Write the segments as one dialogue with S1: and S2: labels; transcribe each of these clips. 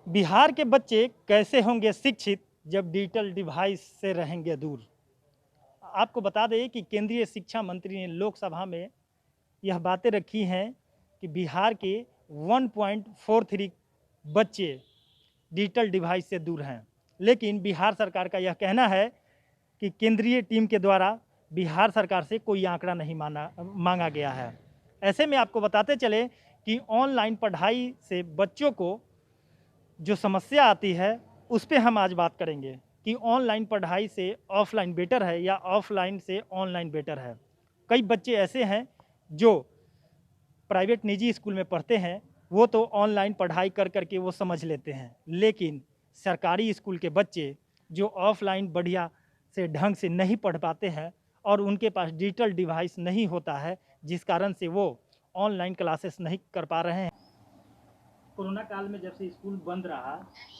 S1: बिहार के बच्चे कैसे होंगे शिक्षित जब डिजिटल डिवाइस से रहेंगे दूर। आपको बता दें कि केंद्रीय शिक्षा मंत्री ने लोकसभा में यह बातें रखी हैं कि बिहार के 1.43 बच्चे डिजिटल डिवाइस से दूर हैं। लेकिन बिहार सरकार का यह कहना है कि केंद्रीय टीम के द्वारा बिहार सरकार से कोई आंकड़ा नहीं मांगा गया है। ऐसे में आपको बताते चले कि ऑनलाइन पढ़ाई से बच्चों को जो समस्या आती है उस पे हम आज बात करेंगे कि ऑनलाइन पढ़ाई से ऑफलाइन बेटर है या ऑफलाइन से ऑनलाइन बेटर है। कई बच्चे ऐसे हैं जो प्राइवेट निजी स्कूल में पढ़ते हैं, वो तो ऑनलाइन पढ़ाई कर करके वो समझ लेते हैं, लेकिन सरकारी स्कूल के बच्चे जो ऑफलाइन बढ़िया से ढंग से नहीं पढ़ पाते हैं और उनके पास डिजिटल डिवाइस नहीं होता है, जिस कारण से वो ऑनलाइन क्लासेस नहीं कर पा रहे हैं। कोरोना काल में जब से स्कूल बंद रहा,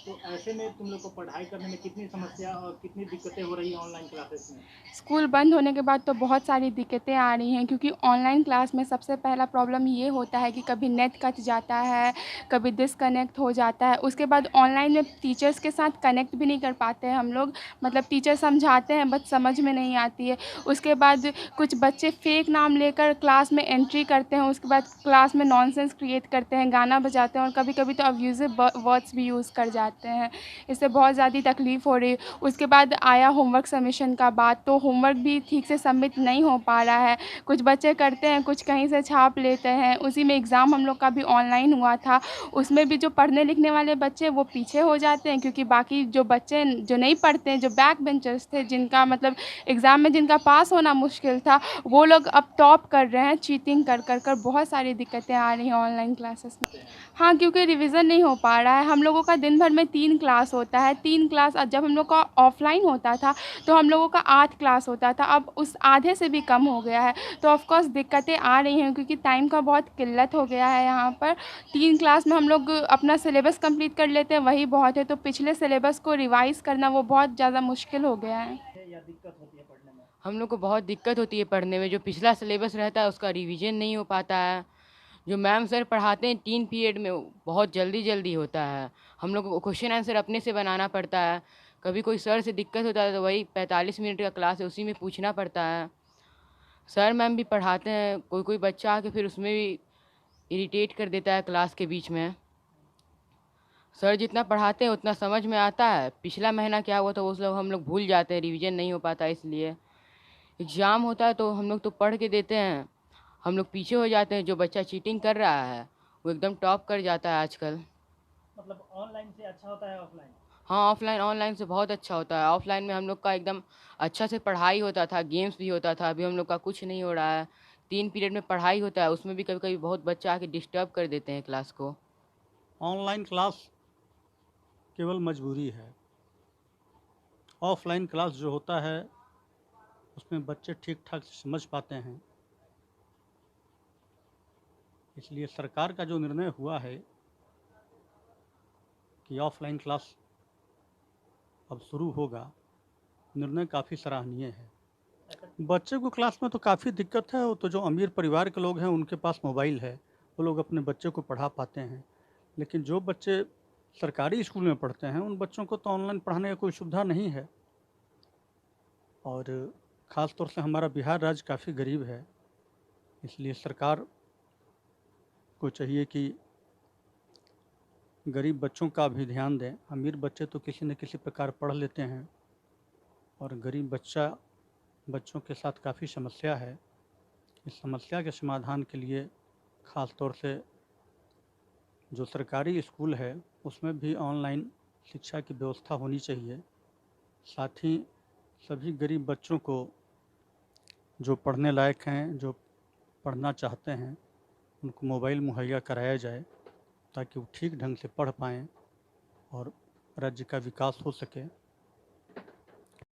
S1: तो ऐसे में तुम लोग को पढ़ाई करने में कितनी समस्या और कितनी दिक्कतें हो रही हैं ऑनलाइन क्लासेस में?
S2: स्कूल बंद होने के बाद तो बहुत सारी दिक्कतें आ रही हैं, क्योंकि ऑनलाइन क्लास में सबसे पहला प्रॉब्लम ये होता है कि कभी नेट कट जाता है, कभी डिस्कनेक्ट हो जाता है। उसके बाद ऑनलाइन में टीचर्स के साथ कनेक्ट भी नहीं कर पाते हैं हम लोग। मतलब टीचर समझाते हैं बट समझ में नहीं आती है। उसके बाद कुछ बच्चे फेक नाम लेकर क्लास में एंट्री करते हैं, उसके बाद क्लास में नॉनसेंस क्रिएट करते हैं, गाना बजाते हैं और कभी कभी तो अब्यूज़िव वर्ड्स भी यूज़ कर जाते हैं। इससे बहुत ज़्यादा तकलीफ़ हो रही है। उसके बाद आया होमवर्क सबमिशन का बात, तो होमवर्क भी ठीक से सबमिट नहीं हो पा रहा है। कुछ बच्चे करते हैं, कुछ कहीं से छाप लेते हैं। उसी में एग्ज़ाम हम लोग का भी ऑनलाइन हुआ था, उसमें भी जो पढ़ने लिखने वाले बच्चे वो पीछे हो जाते हैं, क्योंकि बाकी जो बच्चे जो नहीं पढ़ते हैं, जो बैक बेंचर्स थे, जिनका मतलब एग्ज़ाम में जिनका पास होना मुश्किल था, वो लोग अब टॉप कर रहे हैं चीटिंग कर बहुत सारी दिक्कतें आ रही हैं ऑनलाइन क्लासेस में। हाँ, क्योंकि रिवीज़न नहीं हो पा रहा है। हम लोगों का दिन भर में 3 क्लास होता है, 3 क्लास जब हम लोग का ऑफ़लाइन होता था, तो हम लोगों का 8 क्लास होता था, अब उस आधे से भी कम हो गया है। तो ऑफ़ कोर्स दिक्कतें आ रही हैं, क्योंकि टाइम का बहुत किल्लत हो गया है यहाँ पर। 3 क्लास में हम लोग अपना सिलेबस कंप्लीट कर लेते हैं, वही बहुत है, तो पिछले सिलेबस को रिवाइज़ करना वो बहुत ज़्यादा मुश्किल हो गया है।
S1: या दिक्कत होती है पढ़ने में?
S3: हम लोग को बहुत दिक्कत होती है पढ़ने में। जो पिछला सिलेबस रहता है उसका रिवीजन नहीं हो पाता है। जो मैम सर पढ़ाते हैं 3 पीरियड में, वो बहुत जल्दी-जल्दी होता है। हम लोग को क्वेश्चन आंसर अपने से बनाना पड़ता है। कभी कोई सर से दिक्कत होता है तो वही 45 मिनट का क्लास है, उसी में पूछना पड़ता है। सर मैम भी पढ़ाते हैं, कोई-कोई बच्चा आके फिर उसमें भी इरिटेट कर देता है क्लास के बीच में। सर जितना पढ़ाते हैं उतना समझ में आता है। पिछला महीना क्या हुआ था वो सब हम लोग भूल जाते हैं, रिवीजन नहीं हो पाता इसलिए। एग्ज़ाम होता है तो हम लोग तो पढ़ के देते हैं, हम लोग पीछे हो जाते हैं। जो बच्चा चीटिंग कर रहा है वो एकदम टॉप कर जाता है आजकल।
S1: मतलब ऑनलाइन से अच्छा होता है ऑफलाइन?
S3: हाँ, ऑफ़लाइन ऑनलाइन से बहुत अच्छा होता है। ऑफ़लाइन में हम लोग का एकदम अच्छा से पढ़ाई होता था, गेम्स भी होता था। अभी हम लोग का कुछ नहीं हो रहा है। 3 पीरियड में पढ़ाई होता है, उसमें भी कभी-कभी बहुत बच्चा आके डिस्टर्ब कर देते हैं क्लास को।
S4: ऑनलाइन क्लास केवल मजबूरी है। ऑफलाइन क्लास जो होता है उसमें बच्चे ठीक ठाक से समझ पाते हैं। इसलिए सरकार का जो निर्णय हुआ है कि ऑफलाइन क्लास अब शुरू होगा, निर्णय काफ़ी सराहनीय है। बच्चे को क्लास में तो काफ़ी दिक्कत है। वो तो जो अमीर परिवार के लोग हैं उनके पास मोबाइल है, वो लोग अपने बच्चे को पढ़ा पाते हैं। लेकिन जो बच्चे सरकारी स्कूल में पढ़ते हैं उन बच्चों को तो ऑनलाइन पढ़ाने का कोई सुविधा नहीं है। और ख़ास तौर से हमारा बिहार राज्य काफ़ी गरीब है, इसलिए सरकार को चाहिए कि गरीब बच्चों का भी ध्यान दें। अमीर बच्चे तो किसी न किसी प्रकार पढ़ लेते हैं और गरीब बच्चों के साथ काफ़ी समस्या है। इस समस्या के समाधान के लिए ख़ास तौर से जो सरकारी स्कूल है उसमें भी ऑनलाइन शिक्षा की व्यवस्था होनी चाहिए। साथ ही सभी गरीब बच्चों को जो पढ़ने लायक हैं, जो पढ़ना चाहते हैं, उनको मोबाइल मुहैया कराया जाए ताकि वो ठीक ढंग से पढ़ पाएँ और राज्य का विकास हो सके।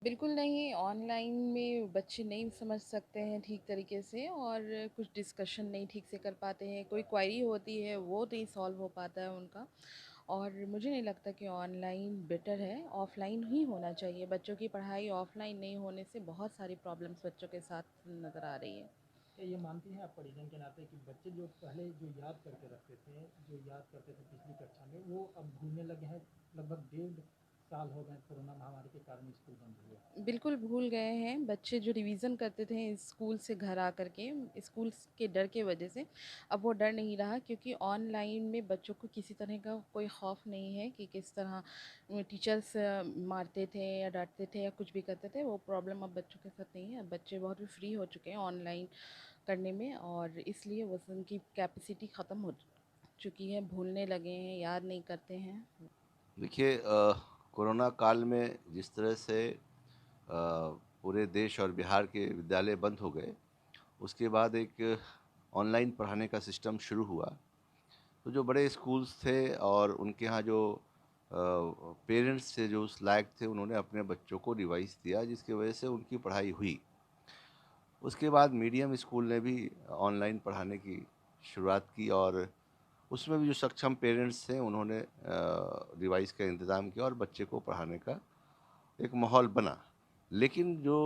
S5: बिल्कुल नहीं, ऑनलाइन में बच्चे नहीं समझ सकते हैं ठीक तरीके से और कुछ डिस्कशन नहीं ठीक से कर पाते हैं। कोई क्वेरी होती है वो नहीं सॉल्व हो पाता है उनका। और मुझे नहीं लगता कि ऑनलाइन बेटर है, ऑफ़लाइन ही होना चाहिए। बच्चों की पढ़ाई ऑफ़लाइन नहीं होने से बहुत सारी प्रॉब्लम्स बच्चों के साथ नज़र आ रही है।
S1: क्या ये मानती हैं आप परिजन के नाते कि बच्चे जो पहले जो याद करके रखते थे, जो याद करते थे पिछली कक्षा में, वो अब भूलने लगे हैं? लगभग 1.5 साल हो गए कोरोना महामारी के कारण स्कूल बंद हुए।
S5: बिल्कुल भूल गए हैं बच्चे जो रिवीजन करते थे स्कूल से घर आकर के, स्कूल के डर के वजह से अब वो डर नहीं रहा, क्योंकि ऑनलाइन में बच्चों को किसी तरह का कोई खौफ नहीं है कि किस तरह टीचर्स मारते थे या डांटते थे या कुछ भी करते थे। वो प्रॉब्लम अब बच्चों के साथ नहीं है। अब बच्चे बहुत ही फ्री हो चुके हैं ऑनलाइन करने में, और इसलिए वो उनकी कैपेसिटी ख़त्म हो चुकी है, भूलने लगे हैं, याद नहीं करते हैं।
S6: देखिए, कोरोना काल में जिस तरह से पूरे देश और बिहार के विद्यालय बंद हो गए, उसके बाद एक ऑनलाइन पढ़ाने का सिस्टम शुरू हुआ। तो जो बड़े स्कूल्स थे और उनके यहाँ जो पेरेंट्स थे जो उस लायक थे, उन्होंने अपने बच्चों को डिवाइस दिया, जिसकी वजह से उनकी पढ़ाई हुई। उसके बाद मीडियम स्कूल ने भी ऑनलाइन पढ़ाने की शुरुआत की, और उसमें भी जो सक्षम पेरेंट्स थे उन्होंने डिवाइस का इंतज़ाम किया और बच्चे को पढ़ाने का एक माहौल बना। लेकिन जो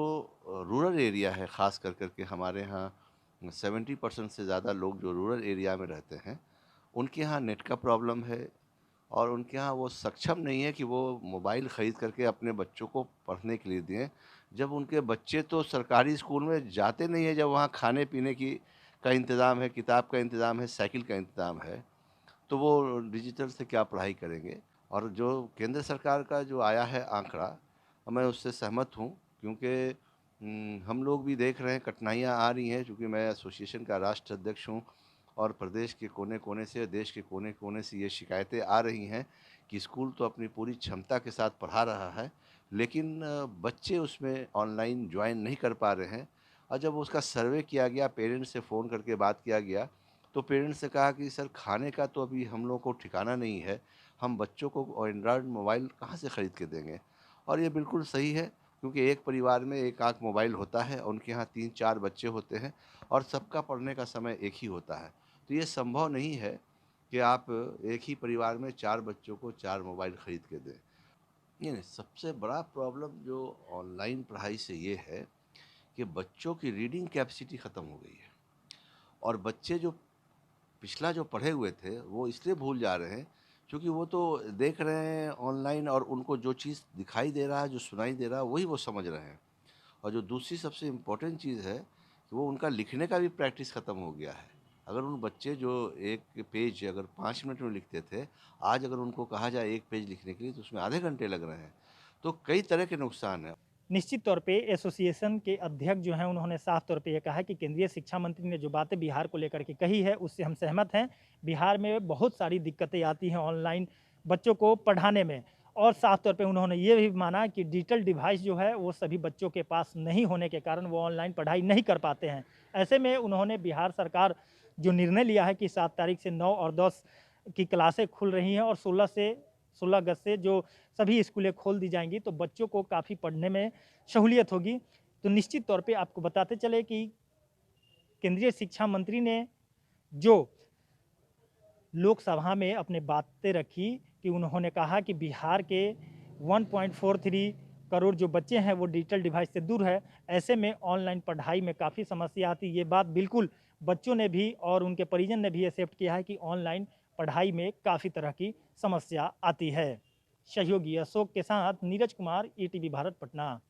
S6: रूरल एरिया है, ख़ास कर के हमारे यहाँ 70% से ज़्यादा लोग जो रूरल एरिया में रहते हैं, उनके यहाँ नेट का प्रॉब्लम है, और उनके यहाँ वो सक्षम नहीं है कि वो मोबाइल ख़रीद करके अपने बच्चों को पढ़ने के लिए दें। जब उनके बच्चे तो सरकारी स्कूल में जाते नहीं हैं, जब वहाँ खाने पीने की का इंतज़ाम है, किताब का इंतज़ाम है, साइकिल का इंतज़ाम है, तो वो डिजिटल से क्या पढ़ाई करेंगे। और जो केंद्र सरकार का जो आया है आंकड़ा, मैं उससे सहमत हूँ, क्योंकि हम लोग भी देख रहे हैं कठिनाइयाँ आ रही हैं, चूँकि मैं एसोसिएशन का राष्ट्र अध्यक्ष हूँ, और प्रदेश के कोने-कोने से, देश के कोने-कोने से ये शिकायतें आ रही हैं कि स्कूल तो अपनी पूरी क्षमता के साथ पढ़ा रहा है, लेकिन बच्चे उसमें ऑनलाइन जॉइन नहीं कर पा रहे हैं। और जब उसका सर्वे किया गया, पेरेंट्स से फ़ोन करके बात किया गया, तो पेरेंट्स ने कहा कि सर, खाने का तो अभी हम लोग को ठिकाना नहीं है, हम बच्चों को एंड्रॉयड मोबाइल कहाँ से ख़रीद के देंगे। और ये बिल्कुल सही है, क्योंकि एक परिवार में एक आध मोबाइल होता है, उनके यहाँ 3-4 बच्चे होते हैं, और सबका पढ़ने का समय एक ही होता है। तो ये संभव नहीं है कि आप एक ही परिवार में 4 बच्चों को 4 मोबाइल ख़रीद के दें। नहीं, नहीं, सबसे बड़ा प्रॉब्लम जो ऑनलाइन पढ़ाई से ये है कि बच्चों की रीडिंग कैपेसिटी ख़त्म हो गई है, और बच्चे जो पिछला जो पढ़े हुए थे, वो इसलिए भूल जा रहे हैं क्योंकि वो तो देख रहे हैं ऑनलाइन, और उनको जो चीज़ दिखाई दे रहा है, जो सुनाई दे रहा है, वही वो समझ रहे हैं। और जो दूसरी सबसे इम्पोर्टेंट चीज़ है कि वो उनका लिखने का भी प्रैक्टिस ख़त्म हो गया है। अगर उन बच्चे जो एक पेज अगर 5 मिनट में लिखते थे, आज अगर उनको कहा जाए 1 पेज लिखने के लिए, तो उसमें आधे घंटे लग रहे हैं। तो कई तरह के नुकसान हैं।
S1: निश्चित तौर पे एसोसिएशन के अध्यक्ष जो हैं उन्होंने साफ तौर पे ये कहा है कि केंद्रीय शिक्षा मंत्री ने जो बातें बिहार को लेकर के कही है उससे हम सहमत हैं। बिहार में बहुत सारी दिक्कतें आती हैं ऑनलाइन बच्चों को पढ़ाने में, और साफ तौर पे उन्होंने ये भी माना कि डिजिटल डिवाइस जो है वो सभी बच्चों के पास नहीं होने के कारण वो ऑनलाइन पढ़ाई नहीं कर पाते हैं। ऐसे में उन्होंने बिहार सरकार जो निर्णय लिया है कि 7 तारीख से 9 और 10 की क्लासें खुल रही हैं और 16 अगस्त से जो सभी स्कूलें खोल दी जाएंगी, तो बच्चों को काफ़ी पढ़ने में सहूलियत होगी। तो निश्चित तौर पे आपको बताते चले कि केंद्रीय शिक्षा मंत्री ने जो लोकसभा में अपने बातें रखी कि उन्होंने कहा कि बिहार के 1.43 करोड़ जो बच्चे हैं वो डिजिटल डिवाइस से दूर है। ऐसे में ऑनलाइन पढ़ाई में काफ़ी समस्या आती है। ये बात बिल्कुल बच्चों ने भी और उनके परिजन ने भी एक्सेप्ट किया है कि ऑनलाइन पढ़ाई में काफ़ी तरह की समस्या आती है। सहयोगी अशोक के साथ नीरज कुमार, ईटीवी भारत, पटना।